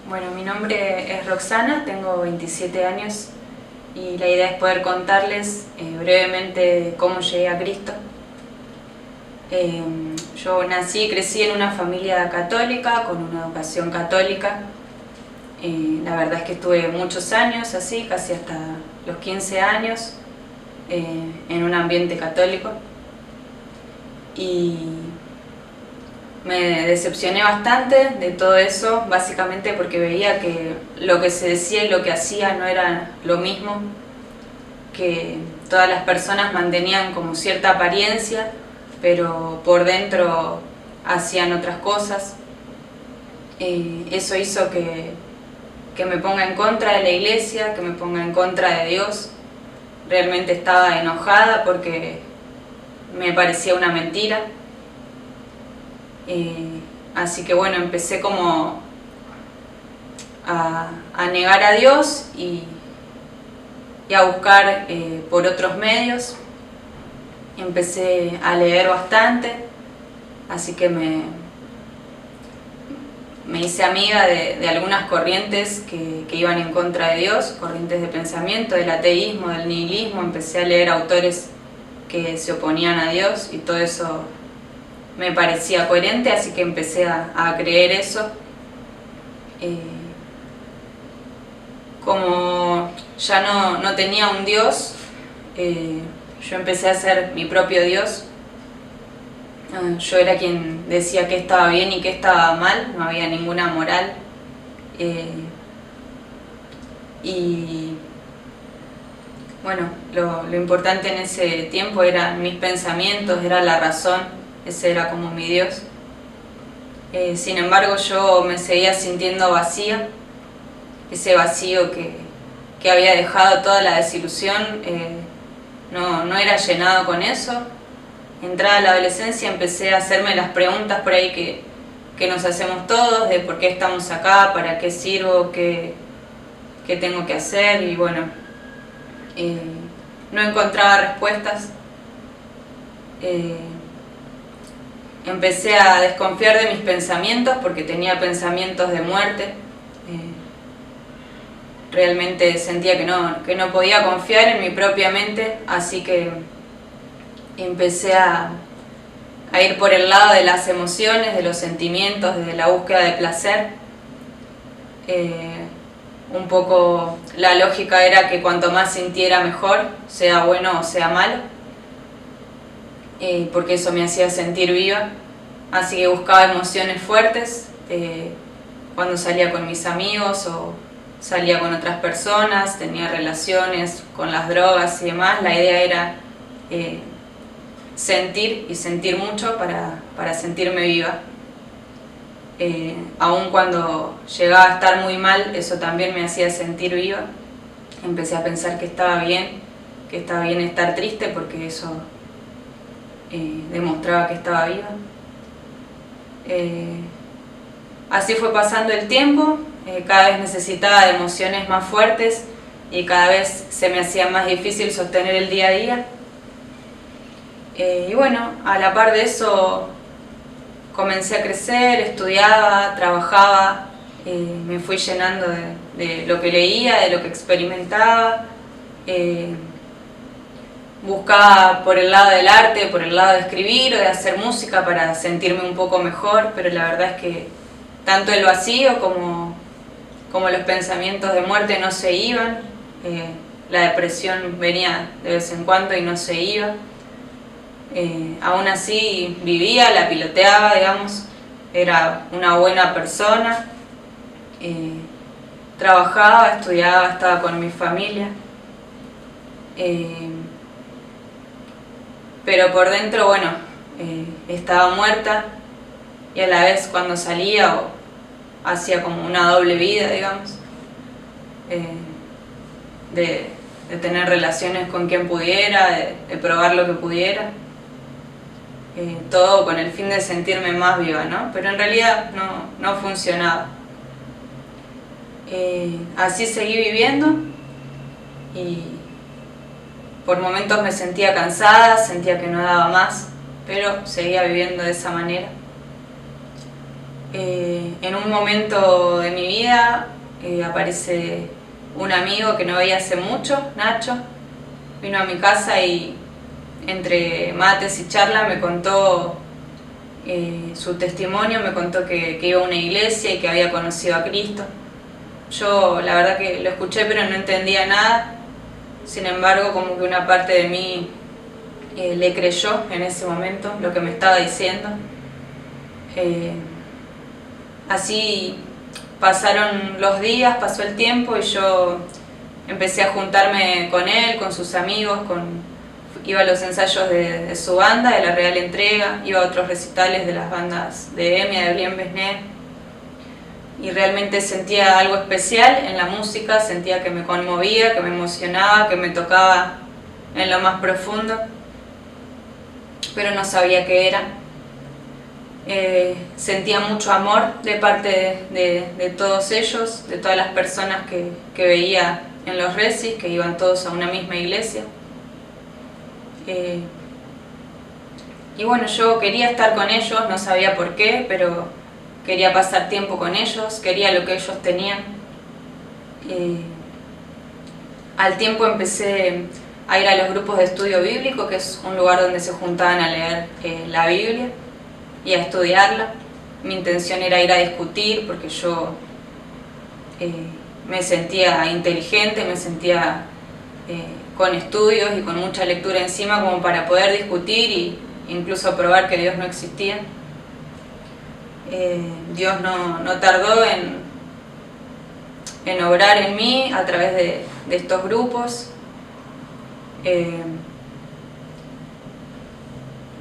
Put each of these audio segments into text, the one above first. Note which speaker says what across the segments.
Speaker 1: Bueno, mi nombre es Roxana, tengo 27 años y la idea es poder contarles brevemente cómo llegué a Cristo. Yo nací y crecí en una familia católica, con una educación católica. La verdad es que estuve muchos años así, casi hasta los 15 años, en un ambiente católico. Y me decepcioné bastante de todo eso, básicamente porque veía que lo que se decía y lo que hacía no era lo mismo, que todas las personas mantenían como cierta apariencia, pero por dentro hacían otras cosas. Eso hizo que me ponga en contra de la iglesia, que me ponga en contra de Dios. Realmente estaba enojada porque me parecía una mentira. Así que bueno, empecé como a negar a Dios y a buscar por otros medios. Empecé a leer bastante, así que me hice amiga de algunas corrientes que iban en contra de Dios, corrientes de pensamiento, del ateísmo, del nihilismo. Empecé a leer autores que se oponían a Dios y todo eso me parecía coherente, así que empecé a creer eso. Como ya no tenía un Dios, yo empecé a ser mi propio Dios. Yo era quien decía qué estaba bien y qué estaba mal, no había ninguna moral. Y bueno, lo importante en ese tiempo eran mis pensamientos, era la razón, ese era como mi Dios. Sin embargo, yo me seguía sintiendo vacía, ese vacío que había dejado toda la desilusión, no era llenado con eso. Entrada la adolescencia empecé a hacerme las preguntas por ahí que nos hacemos todos, de por qué estamos acá, para qué sirvo, qué tengo que hacer, y bueno, no encontraba respuestas. Empecé a desconfiar de mis pensamientos porque tenía pensamientos de muerte. Realmente sentía que no podía confiar en mi propia mente, así que empecé a ir por el lado de las emociones, de los sentimientos, de la búsqueda de placer. Un poco la lógica era que cuanto más sintiera mejor, sea bueno o sea malo, porque eso me hacía sentir viva. Así que buscaba emociones fuertes cuando salía con mis amigos o salía con otras personas, tenía relaciones con las drogas y demás. La idea era sentir y sentir mucho para sentirme viva. Aun cuando llegaba a estar muy mal, eso también me hacía sentir viva. Empecé a pensar que estaba bien estar triste, porque eso demostraba que estaba viva. Así fue pasando el tiempo, cada vez necesitaba de emociones más fuertes y cada vez se me hacía más difícil sostener el día a día. Y bueno, a la par de eso comencé a crecer, estudiaba, trabajaba, me fui llenando de lo que leía, de lo que experimentaba. Buscaba por el lado del arte, por el lado de escribir o de hacer música para sentirme un poco mejor, pero la verdad es que tanto el vacío como los pensamientos de muerte no se iban. La depresión venía de vez en cuando y no se iba. Aún así vivía, la piloteaba, digamos, era una buena persona, trabajaba, estudiaba, estaba con mi familia, pero por dentro, bueno, estaba muerta, y a la vez cuando salía hacía como una doble vida, digamos, de tener relaciones con quien pudiera, de probar lo que pudiera. Todo con el fin de sentirme más viva, ¿no? Pero en realidad no funcionaba. Así seguí viviendo y por momentos me sentía cansada, sentía que no daba más, pero seguía viviendo de esa manera. En un momento de mi vida aparece un amigo que no veía hace mucho, Nacho, vino a mi casa y entre mates y charla me contó su testimonio, me contó que iba a una iglesia y que había conocido a Cristo. Yo la verdad que lo escuché pero no entendía nada, sin embargo como que una parte de mí le creyó en ese momento lo que me estaba diciendo. Así pasaron los días, pasó el tiempo y yo empecé a juntarme con él, con sus amigos, iba a los ensayos de su banda, de la Real Entrega, iba a otros recitales de las bandas de Emia, de Blien Besné, y realmente sentía algo especial en la música, sentía que me conmovía, que me emocionaba, que me tocaba en lo más profundo, pero no sabía qué era. Sentía mucho amor de parte de todos ellos, de todas las personas que veía en los recis, que iban todos a una misma iglesia. Y bueno, yo quería estar con ellos, no sabía por qué, pero quería pasar tiempo con ellos, quería lo que ellos tenían. Al tiempo empecé a ir a los grupos de estudio bíblico, que es un lugar donde se juntaban a leer la Biblia y a estudiarla. Mi intención era ir a discutir porque yo me sentía inteligente, me sentía con estudios y con mucha lectura encima como para poder discutir e incluso probar que Dios no existía. Dios no tardó en obrar en mí a través de estos grupos.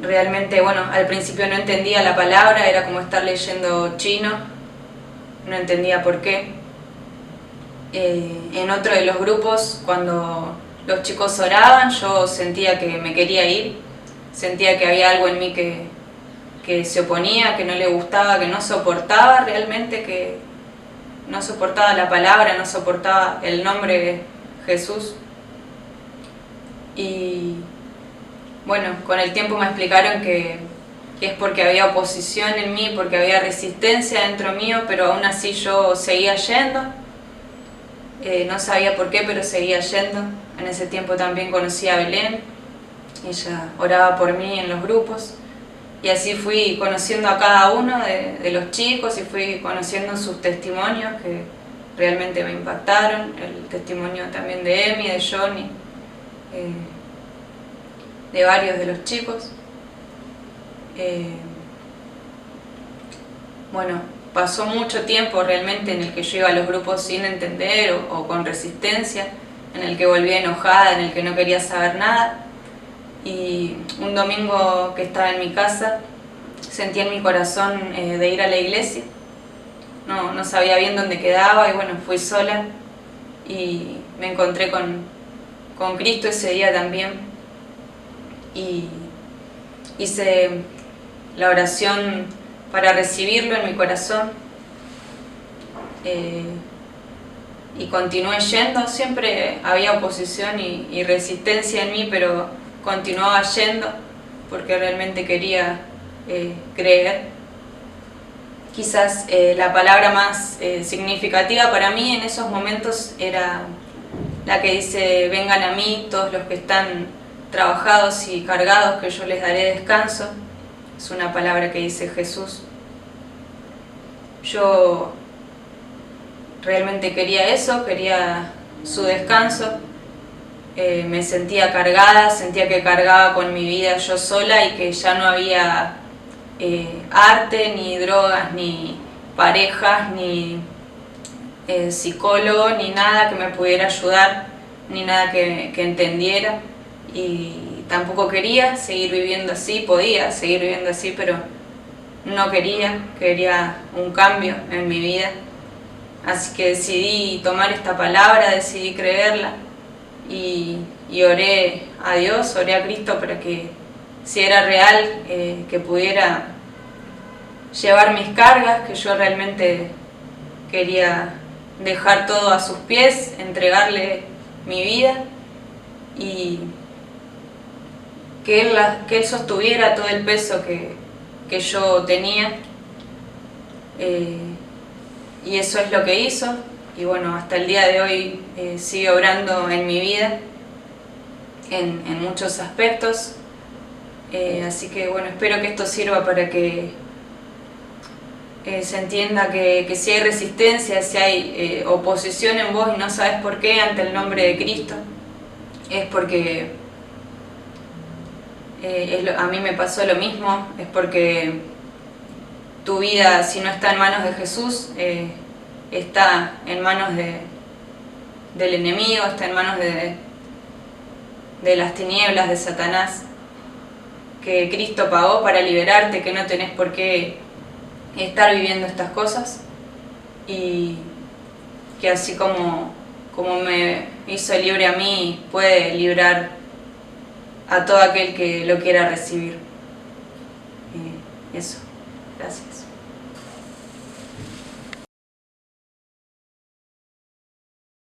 Speaker 1: Realmente, bueno, al principio no entendía la palabra, era como estar leyendo chino, no entendía por qué. En otro de los grupos, cuando los chicos oraban, yo sentía que me quería ir, sentía que había algo en mí que se oponía, que no le gustaba, que no soportaba realmente, que no soportaba la palabra, no soportaba el nombre de Jesús. Y bueno, con el tiempo me explicaron que es porque había oposición en mí, porque había resistencia dentro mío, pero aún así yo seguía yendo. No sabía por qué, pero seguía yendo. En ese tiempo también conocí a Belén, ella oraba por mí en los grupos. Y así fui conociendo a cada uno de los chicos y fui conociendo sus testimonios que realmente me impactaron. El testimonio también de Emi, de Johnny, de varios de los chicos. Bueno, pasó mucho tiempo realmente en el que yo iba a los grupos sin entender o con resistencia, en el que volvía enojada, en el que no quería saber nada. Y un domingo que estaba en mi casa, sentí en mi corazón de ir a la iglesia. No sabía bien dónde quedaba y bueno, fui sola y me encontré con Cristo ese día también. Y hice la oración para recibirlo en mi corazón y continué yendo. Siempre había oposición y resistencia en mí, pero continuaba yendo porque realmente quería creer. Quizás la palabra más significativa para mí en esos momentos era la que dice: vengan a mí todos los que están trabajados y cargados, que yo les daré descanso. Es una palabra que dice Jesús. Yo realmente quería eso, quería su descanso. Me sentía cargada, sentía que cargaba con mi vida yo sola y que ya no había arte, ni drogas, ni parejas, ni psicólogo, ni nada que me pudiera ayudar, ni nada que entendiera. Y tampoco quería seguir viviendo así, podía seguir viviendo así, pero no quería un cambio en mi vida. Así que decidí tomar esta palabra, decidí creerla y oré a Dios, oré a Cristo para que, si era real, que pudiera llevar mis cargas, que yo realmente quería dejar todo a sus pies, entregarle mi vida y que Él sostuviera todo el peso que yo tenía. Y eso es lo que hizo, y bueno, hasta el día de hoy sigue obrando en mi vida, en muchos aspectos. Así que bueno, espero que esto sirva para que se entienda que si hay resistencia, si hay oposición en vos y no sabes por qué ante el nombre de Cristo, es porque a mí me pasó lo mismo, es porque tu vida, si no está en manos de Jesús, está en manos del enemigo, está en manos de las tinieblas, de Satanás, que Cristo pagó para liberarte, que no tenés por qué estar viviendo estas cosas, y que así como me hizo libre a mí, puede librar a todo aquel que lo quiera recibir. Eso, gracias.